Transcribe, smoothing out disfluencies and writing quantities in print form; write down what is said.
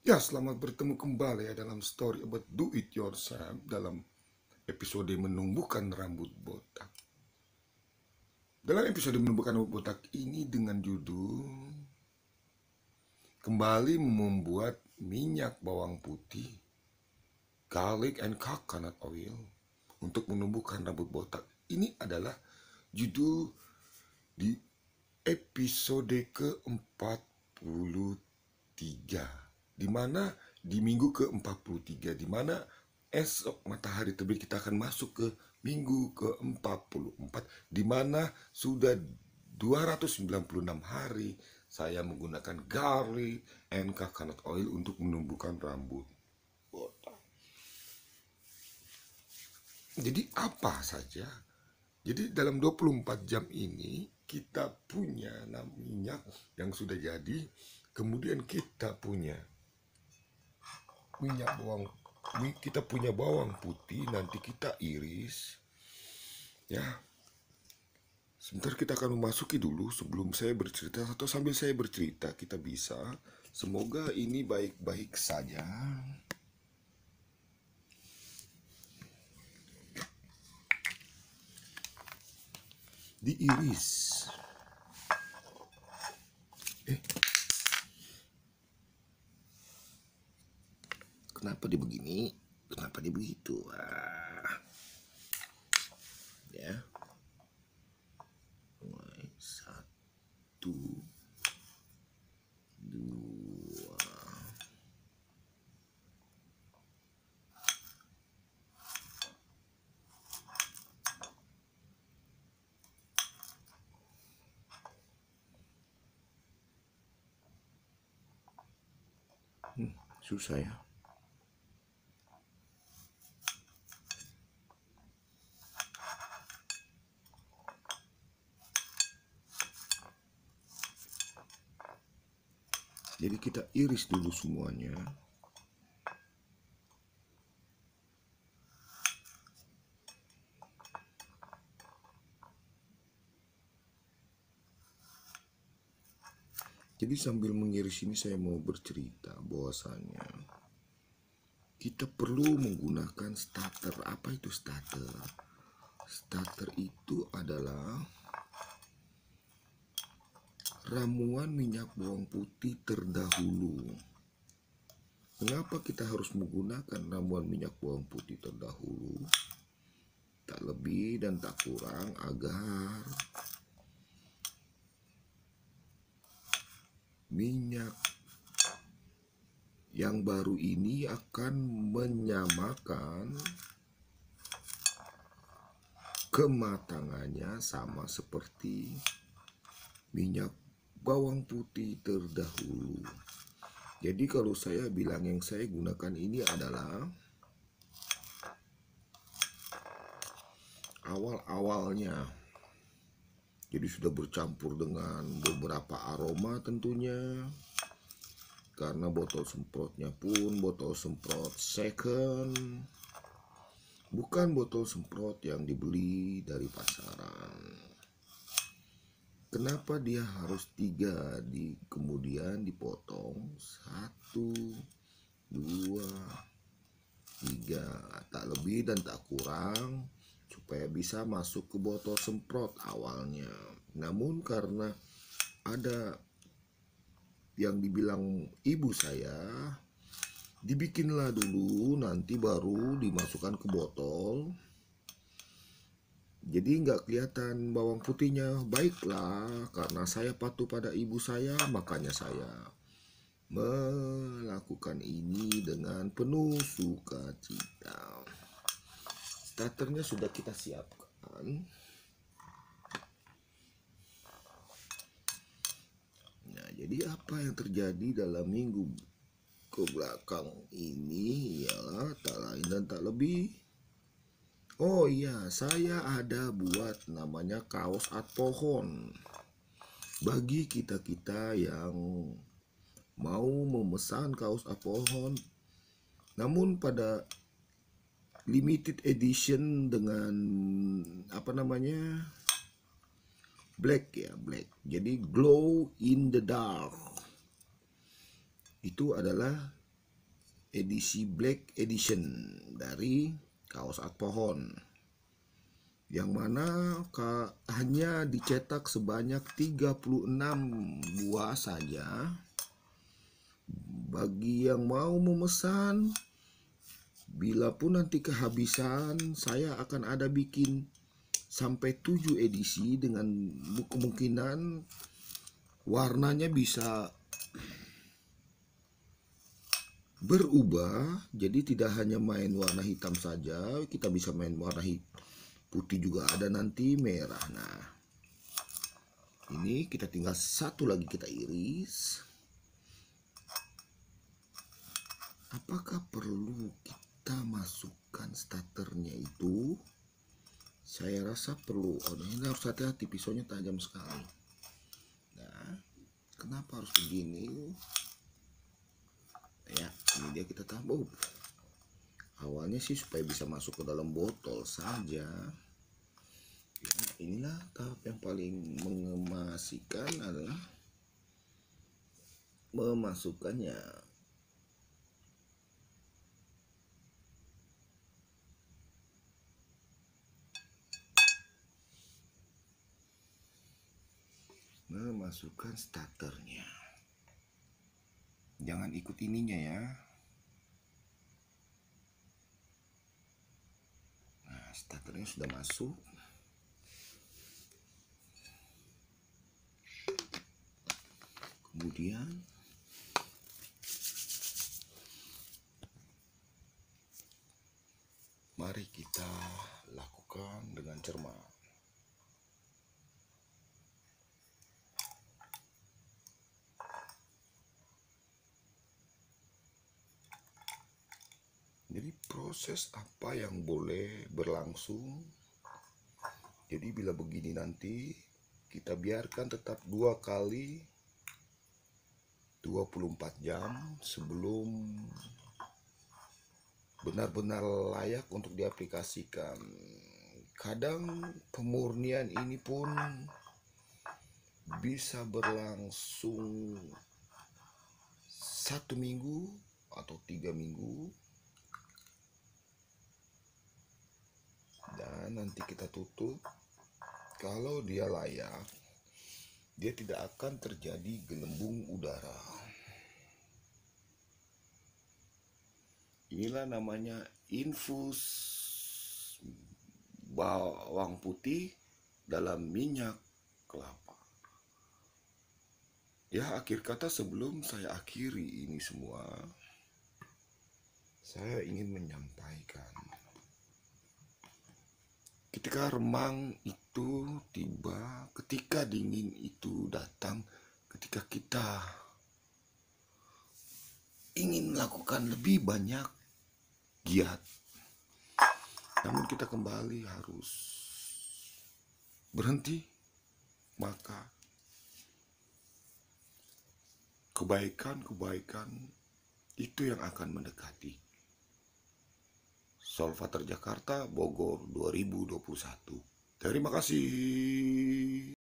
Ya, selamat bertemu kembali ya dalam story about do it yourself dalam episode menumbuhkan rambut botak. Dalam episode menumbuhkan rambut botak ini dengan judul kembali membuat minyak bawang putih, garlic and coconut oil untuk menumbuhkan rambut botak. Ini adalah judul di episode ke-43, di mana di minggu ke-43, di mana esok matahari terbit kita akan masuk ke minggu ke-44, di mana sudah 296 hari saya menggunakan garlic and coconut oil untuk menumbuhkan rambut botak. Jadi apa saja? Jadi dalam 24 jam ini kita punya minyak yang sudah jadi, kemudian kita punya bawang putih, nanti kita iris ya. Sebentar, kita akan memasuki dulu sebelum saya bercerita, atau sambil saya bercerita kita bisa. Semoga ini baik-baik saja. Diiris. Kenapa dia begini? Kenapa dia begitu? Ya. Mulai 1, 2. Susah ya. Jadi kita iris dulu semuanya. Jadi sambil mengiris ini saya mau bercerita bahwasanya kita perlu menggunakan starter. Apa itu starter? Starter itu adalah ramuan minyak bawang putih terdahulu. Mengapa kita harus menggunakan ramuan minyak bawang putih terdahulu? Tak lebih dan tak kurang agar minyak yang baru ini akan menyamakan kematangannya sama seperti minyak bawang putih terdahulu. Jadi kalau saya bilang yang saya gunakan ini adalah awal-awalnya. Jadi sudah bercampur dengan beberapa aroma tentunya. Karena botol semprotnya pun botol semprot second, bukan botol semprot yang dibeli dari pasaran. Kenapa dia harus 3, kemudian dipotong 1, 2, 3, tak lebih dan tak kurang, supaya bisa masuk ke botol semprot awalnya. Namun karena ada yang dibilang ibu saya, dibikinlah dulu nanti baru dimasukkan ke botol. Jadi nggak kelihatan bawang putihnya. Baiklah, karena saya patuh pada ibu saya, makanya saya melakukan ini dengan penuh sukacita. Starternya sudah kita siapkan. Nah, jadi apa yang terjadi dalam minggu ke belakang ini ialah tak lain dan tak lebih. Oh iya, saya ada buat namanya kaos at pohon. Bagi kita-kita yang mau memesan kaos at pohon, namun pada limited edition dengan black ya, black. Jadi glow in the dark. Itu adalah edisi Black Edition dari kaos Art Pohon, yang mana hanya dicetak sebanyak 36 buah saja. Bagi yang mau memesan, bila pun nanti kehabisan, saya akan ada bikin sampai 7 edisi dengan kemungkinan warnanya bisa berubah. Jadi tidak hanya main warna hitam saja, kita bisa main warna putih juga ada, nanti merah. Nah, ini kita tinggal satu lagi kita iris. Apakah perlu kita masukkan starternya itu? Saya rasa perlu. Oh, ini harus hati-hati, pisaunya tajam sekali. Nah, kenapa harus begini? Ya, ini dia kita tambah. Awalnya sih supaya bisa masuk ke dalam botol saja. Ya, inilah tahap yang paling mengemasikan adalah memasukkannya. Memasukkan starternya. Jangan ikut ininya ya. Nah, starternya sudah masuk. Kemudian mari kita lakukan dengan cermat. Jadi proses apa yang boleh berlangsung. Jadi bila begini nanti kita biarkan tetap 2 kali 24 jam sebelum benar-benar layak untuk diaplikasikan. Kadang pemurnian ini pun bisa berlangsung 1 minggu atau 3 minggu. Dan nanti kita tutup. Kalau dia layak, dia tidak akan terjadi gelembung udara. Inilah namanya infus bawang putih dalam minyak kelapa. Ya, akhir kata sebelum saya akhiri ini semua, saya ingin menyampaikan, ketika remang itu tiba, ketika dingin itu datang, ketika kita ingin melakukan lebih banyak giat, namun kita kembali harus berhenti, maka kebaikan-kebaikan itu yang akan mendekati. Solvator Jakarta, Bogor 2021. Terima kasih.